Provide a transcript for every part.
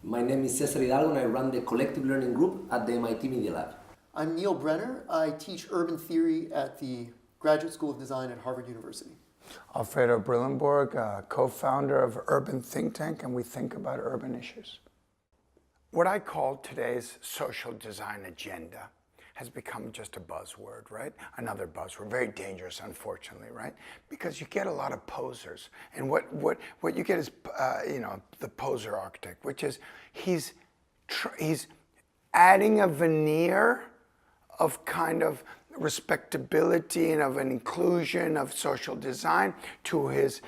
My name is Cesar Hidalgo and I run the Collective Learning Group at the MIT Media Lab. I'm Neil Brenner. I teach urban theory at the Graduate School of Design at Harvard University. Alfredo Brillenborg, co-founder of Urban Think Tank, and we think about urban issues. What I call today's social design agenda has become just a buzzword, right? Another buzzword, very dangerous, unfortunately, right? Because you get a lot of posers, and what you get is, the poser architect, which is he's adding a veneer of kind of respectability and of an inclusion of social design to his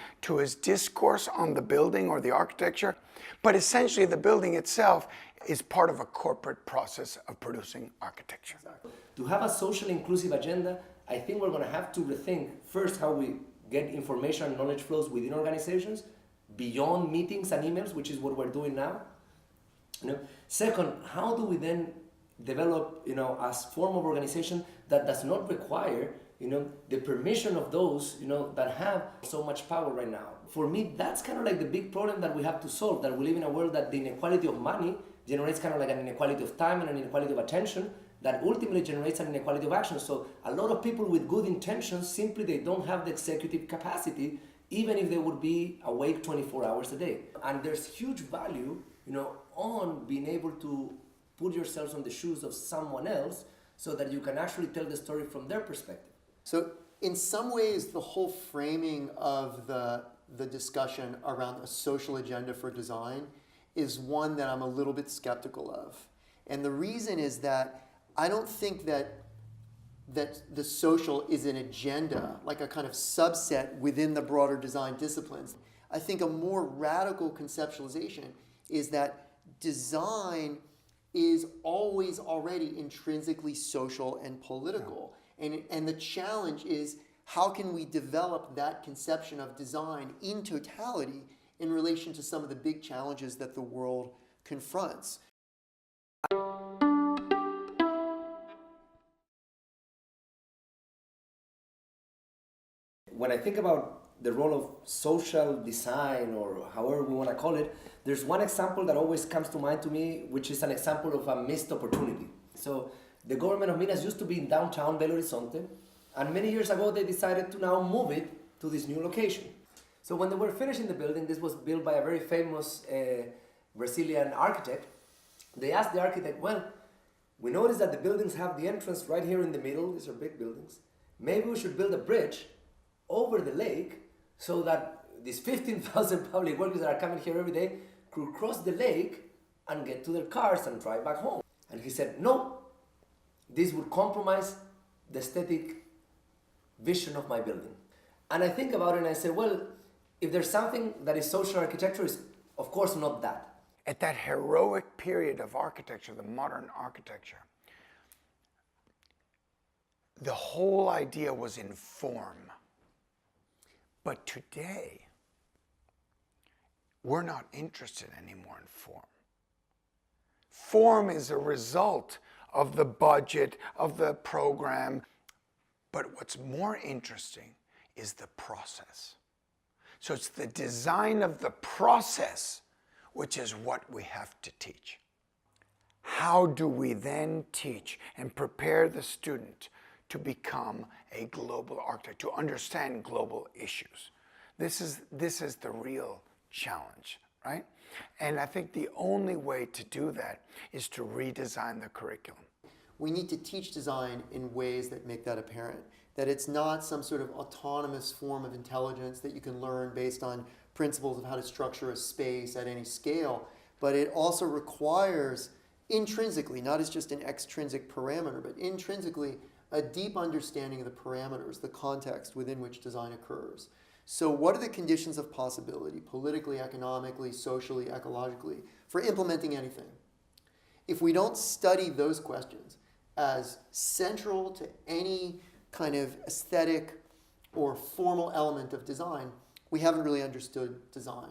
discourse on the building or the architecture. But essentially the building itself is part of a corporate process of producing architecture. To have a socially inclusive agenda, I think we're going to have to rethink first how we get information and knowledge flows within organizations beyond meetings and emails, which is what we're doing now. Second, how do we then develop, a form of organization that does not require, the permission of those, that have so much power right now. For me, that's kind of like the big problem that we have to solve, that we live in a world that the inequality of money generates kind of like an inequality of time and an inequality of attention that ultimately generates an inequality of action. So a lot of people with good intentions, simply they don't have the executive capacity, even if they would be awake 24 hours a day. And there's huge value, on being able to put yourselves on the shoes of someone else so that you can actually tell the story from their perspective. So in some ways, the whole framing of the discussion around a social agenda for design is one that I'm a little bit skeptical of. And the reason is that I don't think that the social is an agenda, like a kind of subset within the broader design disciplines. I think a more radical conceptualization is that design is always already intrinsically social and political. Yeah. And the challenge is, how can we develop that conception of design in totality in relation to some of the big challenges that the world confronts? When I think about the role of social design, or however we want to call it, there's one example that always comes to mind to me, which is an example of a missed opportunity. So the government of Minas used to be in downtown Belo Horizonte, and many years ago they decided to now move it to this new location. So when they were finishing the building, this was built by a very famous Brazilian architect, they asked the architect, well, we noticed that the buildings have the entrance right here in the middle, these are big buildings, maybe we should build a bridge over the lake so that these 15,000 public workers that are coming here every day could cross the lake and get to their cars and drive back home. And he said, no, this would compromise the aesthetic vision of my building. And I think about it and I say, well, if there's something that is social architecture, it's of course not that. At that heroic period of architecture, the modern architecture, the whole idea was in form. But today, we're not interested anymore in form. Form is a result of the budget, of the program. But what's more interesting is the process. So it's the design of the process, which is what we have to teach. How do we then teach and prepare the student to become a global architect, to understand global issues? This is the real challenge, right? And I think the only way to do that is to redesign the curriculum. We need to teach design in ways that make that apparent, that it's not some sort of autonomous form of intelligence that you can learn based on principles of how to structure a space at any scale, but it also requires intrinsically, not as just an extrinsic parameter, but intrinsically a deep understanding of the parameters, the context within which design occurs. So what are the conditions of possibility, politically, economically, socially, ecologically, for implementing anything? If we don't study those questions as central to any kind of aesthetic or formal element of design, we haven't really understood design.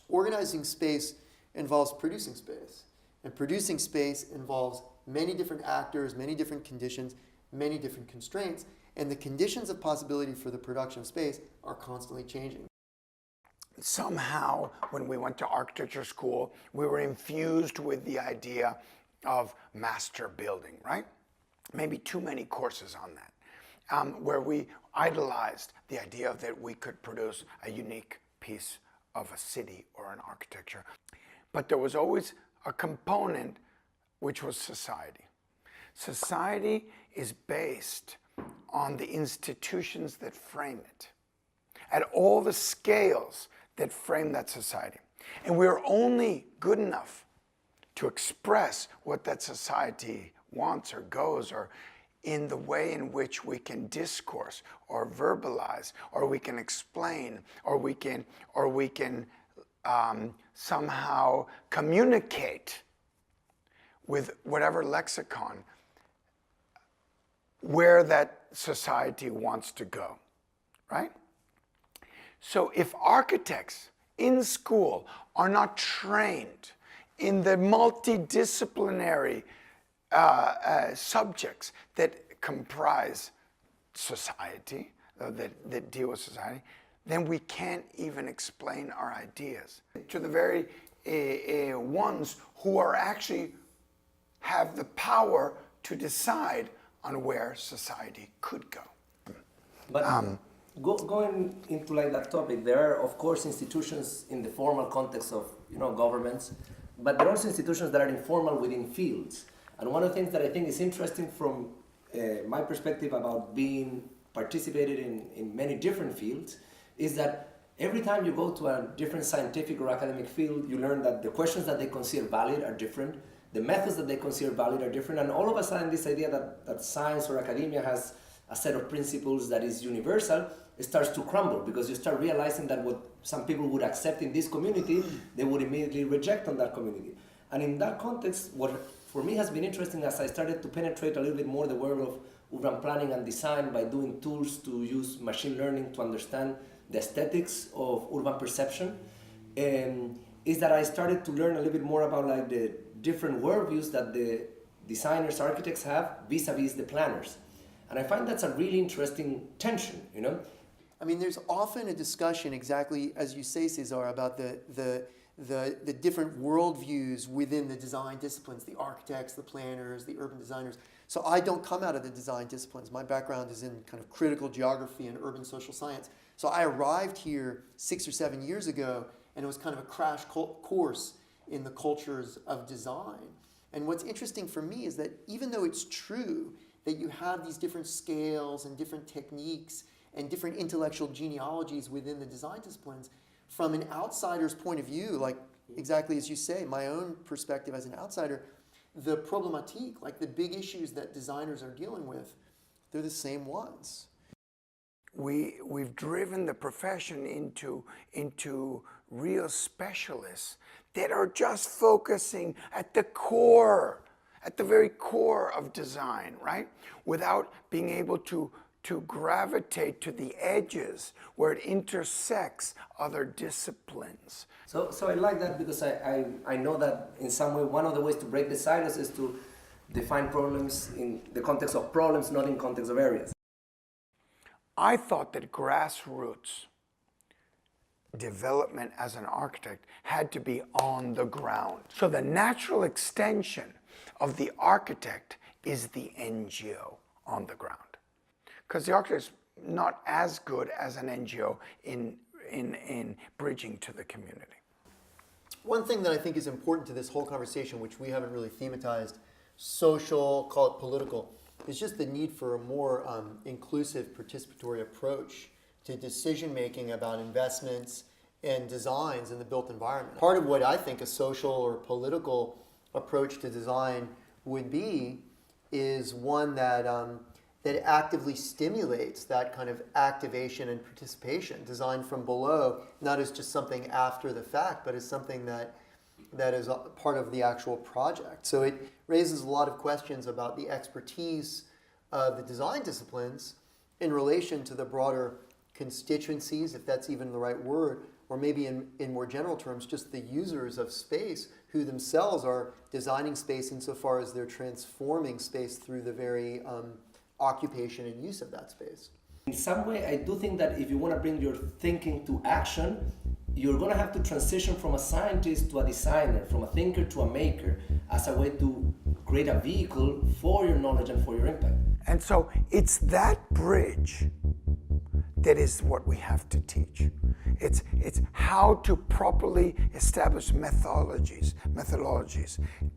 Organizing space involves producing space. And producing space involves many different actors, many different conditions, many different constraints, and the conditions of possibility for the production of space are constantly changing. Somehow, when we went to architecture school, we were infused with the idea of master building, right? Maybe too many courses on that, where we idolized the idea that we could produce a unique piece of a city or an architecture. But there was always a component which was society. Society is based on the institutions that frame it, at all the scales that frame that society. And we're only good enough to express what that society wants or goes, or in the way in which we can discourse or verbalize, or we can explain, or we can somehow communicate with whatever lexicon where that society wants to go, right? So if architects in school are not trained in the multidisciplinary subjects that comprise society, that deal with society, then we can't even explain our ideas to the very ones who are actually have the power to decide on where society could go. But going into like that topic, there are of course institutions in the formal context of governments, but there are also institutions that are informal within fields. And one of the things that I think is interesting from my perspective about being participated in many different fields is that every time you go to a different scientific or academic field, you learn that the questions that they consider valid are different, the methods that they consider valid are different, and all of a sudden this idea that science or academia has a set of principles that is universal, it starts to crumble, because you start realizing that what some people would accept in this community, they would immediately reject on that community. And in that context, what for me has been interesting as I started to penetrate a little bit more the world of urban planning and design by doing tools to use machine learning to understand the aesthetics of urban perception, is that I started to learn a little bit more about like the different worldviews that the designers, architects have vis-a-vis the planners. And I find that's a really interesting tension, I mean, there's often a discussion, exactly as you say, Cesar, about the different worldviews within the design disciplines, the architects, the planners, the urban designers. So I don't come out of the design disciplines. My background is in kind of critical geography and urban social science. So I arrived here 6 or 7 years ago, and it was kind of a crash course in the cultures of design. And what's interesting for me is that even though it's true that you have these different scales and different techniques and different intellectual genealogies within the design disciplines, from an outsider's point of view, like exactly as you say, my own perspective as an outsider, the problematique, like the big issues that designers are dealing with, they're the same ones. We've driven the profession into real specialists that are just focusing at the core, at the very core of design, right? Without being able to gravitate to the edges where it intersects other disciplines. So I like that, because I know that in some way one of the ways to break the silos is to define problems in the context of problems, not in context of areas. I thought that grassroots development as an architect had to be on the ground. So the natural extension of the architect is the NGO on the ground. Because the architect is not as good as an NGO in bridging to the community. One thing that I think is important to this whole conversation, which we haven't really thematized, social, call it political, is just the need for a more inclusive, participatory approach to decision-making about investments and designs in the built environment. Part of what I think a social or political approach to design would be is one that that actively stimulates that kind of activation and participation, design from below, not as just something after the fact, but as something that is a part of the actual project. So it raises a lot of questions about the expertise of the design disciplines in relation to the broader constituencies, if that's even the right word, or maybe in more general terms, just the users of space who themselves are designing space insofar as they're transforming space through the very occupation and use of that space. In some way, I do think that if you want to bring your thinking to action, you're going to have to transition from a scientist to a designer, from a thinker to a maker, as a way to create a vehicle for your knowledge and for your impact. And so it's that bridge that is what we have to teach. It's how to properly establish methodologies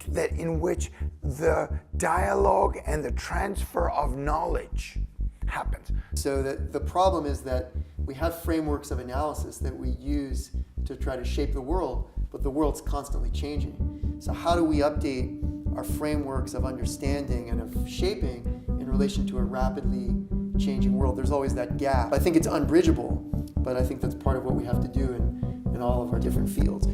that in which the dialogue and the transfer of knowledge happens. So that the problem is that we have frameworks of analysis that we use to try to shape the world, but the world's constantly changing. So how do we update our frameworks of understanding and of shaping in relation to a rapidly changing world? There's always that gap. I think it's unbridgeable, but I think that's part of what we have to do in all of our different fields.